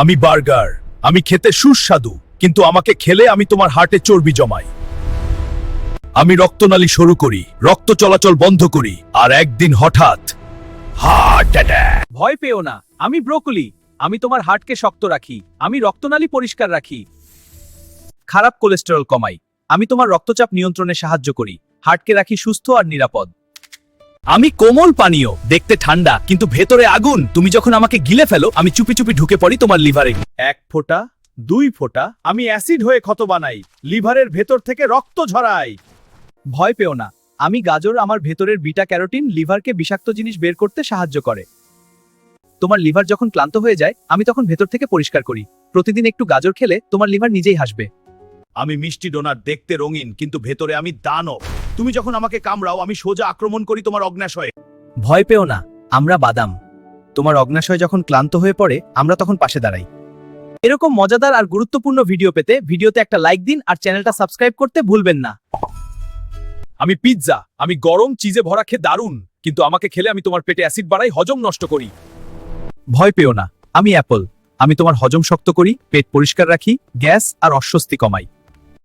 আমি বার্গার, আমি খেতে সুস্বাদু, কিন্তু আমাকে খেলে আমি তোমার হার্টে চর্বি জমাই। আমি রক্তনালী সরু করি, রক্ত চলাচল বন্ধ করি, আর একদিন হঠাৎ হার্ট অ্যাটাক। ভয় পেও না, আমি ব্রোকলি। আমি তোমার হার্টকে শক্ত রাখি, আমি রক্তনালী পরিষ্কার রাখি, খারাপ কোলেস্টেরল কমাই। আমি তোমার রক্তচাপ নিয়ন্ত্রণে সাহায্য করি, হার্টকে রাখি সুস্থ আর নিরাপদ। আমি কোমল পানীয়, দেখতে ঠান্ডা কিন্তু ভেতরে আগুন। তুমি যখন আমাকে গিলে ফেলো, আমি চুপি চুপি ঢুকে পড়ি তোমার লিভারে। 1 ফোঁটা, 2 ফোঁটা, আমি অ্যাসিড হয়ে ক্ষত বানাই, লিভারের ভেতর থেকে রক্ত ঝরাই। ভয় পেও না, আমি গাজর। আমার ভেতরের বিটা ক্যারোটিন লিভারকে বিষাক্ত জিনিস বের করতে সাহায্য করে। তোমার লিভার যখন ক্লান্ত হয়ে যায়, আমি তখন ভেতর থেকে পরিষ্কার করি। প্রতিদিন একটু গাজর খেলে তোমার লিভার নিজেই হাসবে। আমি মিষ্টি ডোনাট, দেখতে রঙিন কিন্তু ভেতরে আমি দানব। তুমি যখন আমাকে কামড়াও, আমি সোজা আক্রমণ করি তোমার অগ্ন্যাশয়ে। ভয় পেও না, আমরা বাদাম। তোমার অগ্ন্যাশয় যখন ক্লান্ত হয়ে পড়ে, আমরা তখন পাশে দাঁড়াই। এরকম মজাদার আর গুরুত্বপূর্ণ ভিডিও পেতে ভিডিওতে একটা লাইক দিন আর চ্যানেলটা সাবস্ক্রাইব করতে ভুলবেন না। আমি পিৎজা, আমি গরম চিজে ভরা খেয়ে দারুণ, কিন্তু আমাকে খেলে আমি তোমার পেটে অ্যাসিড বাড়াই, হজম নষ্ট করি। ভয় পেও না, আমি অ্যাপল। আমি তোমার হজম শক্ত করি, পেট পরিষ্কার রাখি, গ্যাস আর অস্বস্তি কমাই।